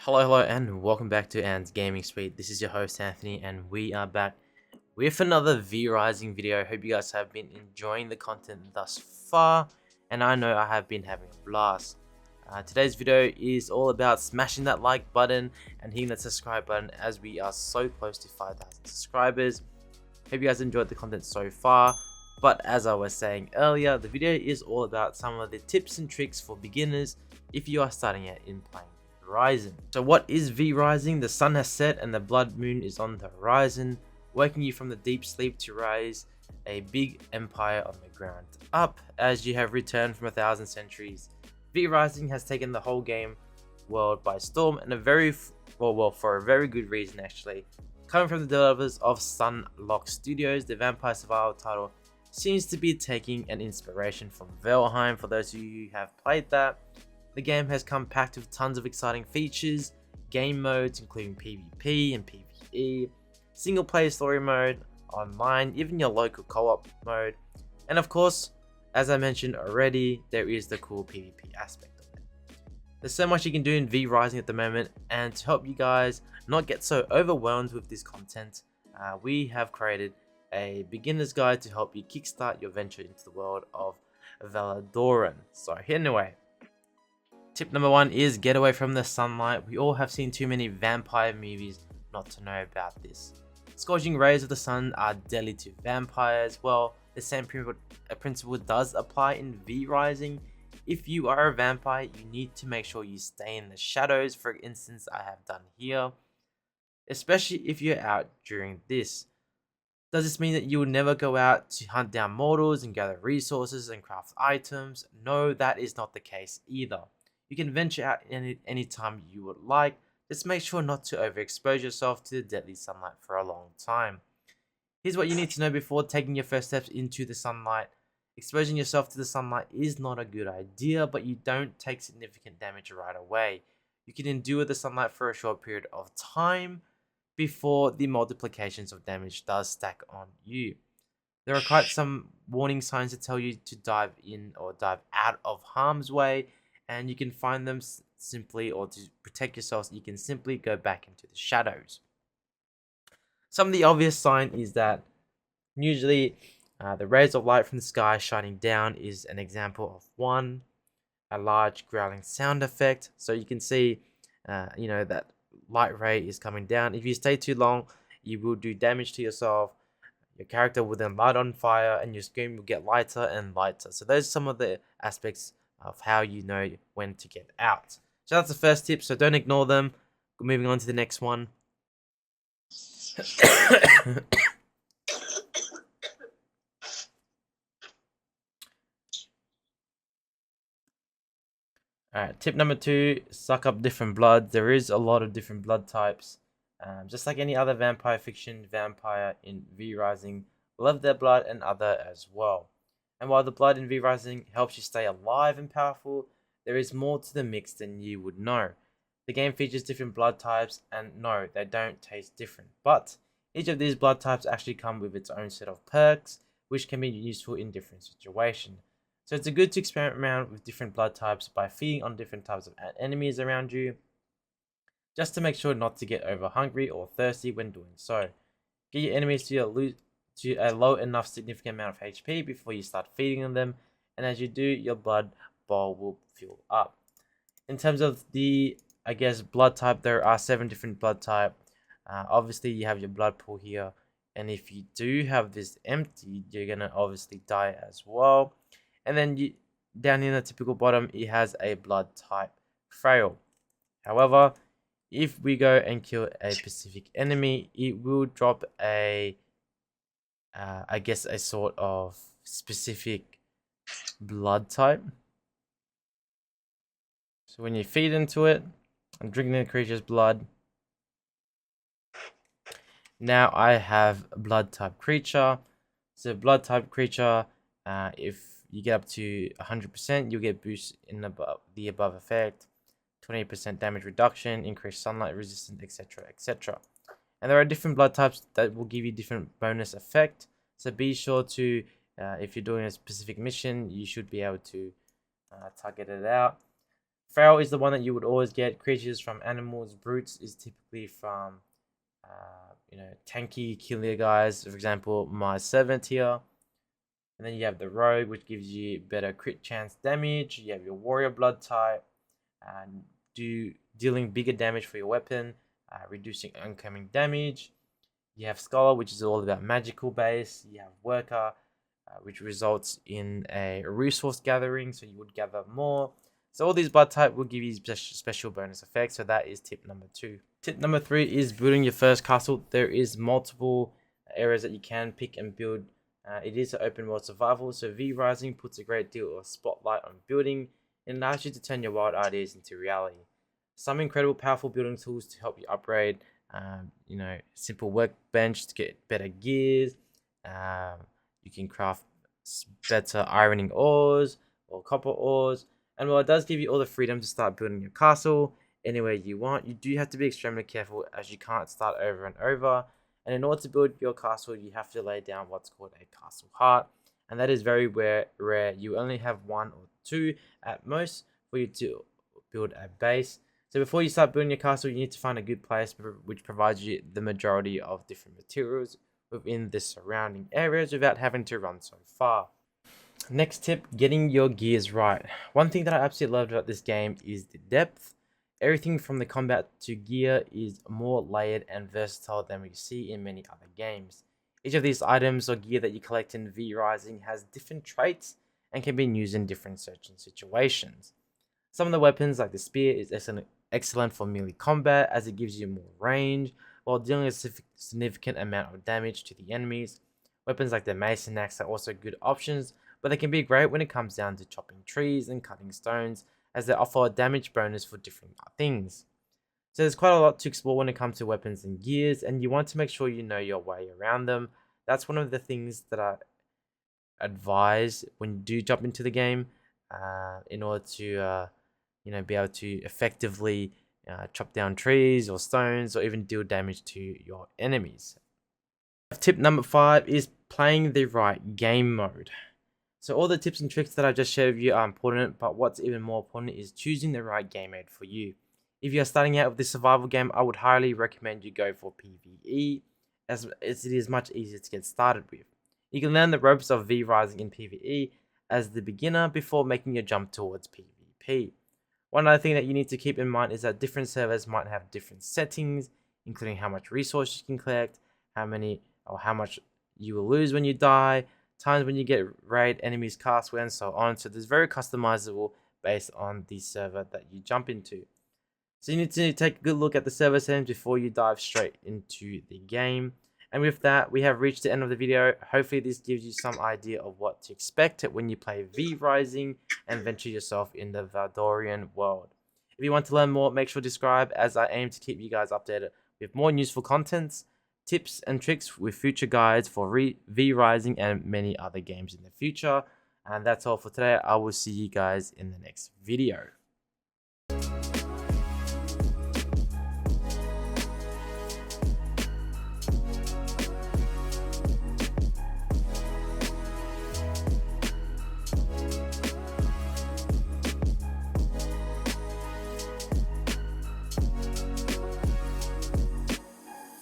Hello, and welcome back to Ant's Gaming Speed. This is your host Anthony, and we are back with another VRising video. Hope you guys have been enjoying the content thus far, and I know I have been having a blast. Today's video is all about smashing that like button and hitting that subscribe button, as we are so close to 5,000 subscribers. Hope you guys enjoyed the content so far. But as I was saying earlier, the video is all about some of the tips and tricks for beginners if you are starting out in playing VRising. So what is VRising? The sun has set and the blood moon is on the horizon, waking you from the deep sleep to raise a big empire on the ground up as you have returned from 1,000 centuries. VRising has taken the whole game world by storm, and for a very good reason actually. Coming from the developers of Sunlock Studios, the vampire survival title seems to be taking an inspiration from Valheim. For those of you who have played that, the game has come packed with tons of exciting features, game modes including PvP and PvE, single player story mode, online, even your local co-op mode, and of course, as I mentioned already, there is the cool PvP aspect of it. There's so much you can do in VRising at the moment, and to help you guys not get so overwhelmed with this content, we have created a beginner's guide to help you kickstart your venture into the world of Valadoran. So anyway, tip number 1 is get away from the sunlight. We all have seen too many vampire movies not to know about this. Scorching rays of the sun are deadly to vampires. Well, the same principle does apply in VRising. If you are a vampire, you need to make sure you stay in the shadows, for instance I have done here, especially if you're out during this. Does this mean that you will never go out to hunt down mortals and gather resources and craft items? No, that is not the case either. You can venture out any time you would like. Just make sure not to overexpose yourself to the deadly sunlight for a long time. Here's what you need to know before taking your first steps into the sunlight. Exposing yourself to the sunlight is not a good idea, but you don't take significant damage right away. You can endure the sunlight for a short period of time before the multiplications of damage does stack on you. There are quite some warning signs to tell you to dive in or dive out of harm's way, and you can find them simply, or to protect yourselves, you can simply go back into the shadows. Some of the obvious sign is that usually the rays of light from the sky shining down is an example of one. A large growling sound effect, so you can see that light ray is coming down. If you stay too long, you will do damage to yourself. Your character will then light on fire and your screen will get lighter and lighter. So those are some of the aspects of how you know when to get out. So that's the first tip, so don't ignore them. Moving on to the next one. Alright, tip number 2, suck up different blood. There is a lot of different blood types. Just like any other vampire fiction, vampire in VRising love their blood and other as well. And while the blood in VRising helps you stay alive and powerful, there is more to the mix than you would know. The game features different blood types, and no, they don't taste different, but each of these blood types actually come with its own set of perks, which can be useful in different situations. So it's good to experiment around with different blood types by feeding on different types of enemies around you, just to make sure not to get over hungry or thirsty when doing so. Get your enemies to a low enough significant amount of HP before you start feeding on them, and as you do, your blood bowl will fill up. In terms of the, blood type, there are 7 different blood type. Obviously you have your blood pool here, and if you do have this empty, you're gonna obviously die as well. And then down in the typical bottom, it has a blood type frail. However, if we go and kill a specific enemy, it will drop a sort of specific blood type. So when you feed into it, I'm drinking the creature's blood. Now I have a blood type creature. So blood type creature, if you get up to 100%, you'll get boost in the above effect, 20% damage reduction, increased sunlight resistance, etc, etc. And there are different blood types that will give you different bonus effect. So be sure to, if you're doing a specific mission, you should be able to target it out. Feral is the one that you would always get. Creatures from animals. Brutes is typically from tanky killer guys. For example, my servant here. And then you have the rogue, which gives you better crit chance damage. You have your warrior blood type, and dealing bigger damage for your weapon, reducing incoming damage. You have scholar, which is all about magical base. You have worker, which results in a resource gathering, so you would gather more. So all these blood type will give you special bonus effects. So that is tip number 2. Tip number 3 is building your first castle. There is multiple areas that you can pick and build. It is an open world survival, so VRising puts a great deal of spotlight on building and allows you to turn your wild ideas into reality. Some incredible powerful building tools to help you upgrade, simple workbench to get better gears. You can craft better ironing ores or copper ores. And while it does give you all the freedom to start building your castle anywhere you want, you do have to be extremely careful as you can't start over and over. And in order to build your castle, you have to lay down what's called a castle heart. And that is very rare. You only have 1 or 2 at most for you to build a base. So before you start building your castle, you need to find a good place which provides you the majority of different materials within the surrounding areas without having to run so far. Next tip, getting your gears right. One thing that I absolutely loved about this game is the depth. Everything from the combat to gear is more layered and versatile than we see in many other games. Each of these items or gear that you collect in VRising has different traits and can be used in different certain situations. Some of the weapons like the spear is excellent for melee combat as it gives you more range while dealing a significant amount of damage to the enemies. Weapons like the mace and axe are also good options, but they can be great when it comes down to chopping trees and cutting stones, as they offer a damage bonus for different things. So there's quite a lot to explore when it comes to weapons and gears, and you want to make sure you know your way around them. That's one of the things that I advise when you do jump into the game, in order to be able to effectively chop down trees or stones or even deal damage to your enemies. Tip number 5 is playing the right game mode. So all the tips and tricks that I just shared with you are important, but what's even more important is choosing the right game mode for you. If you're starting out with this survival game, I would highly recommend you go for PvE, as it is much easier to get started with. You can learn the ropes of VRising in PvE as the beginner before making your jump towards PvP. One other thing that you need to keep in mind is that different servers might have different settings, including how much resources you can collect, how much you will lose when you die, times when you get raid, enemies cast, and so on. So there's very customizable based on the server that you jump into. So you need to take a good look at the server settings before you dive straight into the game. And with that, we have reached the end of the video. Hopefully this gives you some idea of what to expect when you play VRising and venture yourself in the Valdorian world. If you want to learn more, make sure to subscribe, as I aim to keep you guys updated with more useful contents, tips and tricks with future guides for VRising and many other games in the future. And that's all for today. I will see you guys in the next video.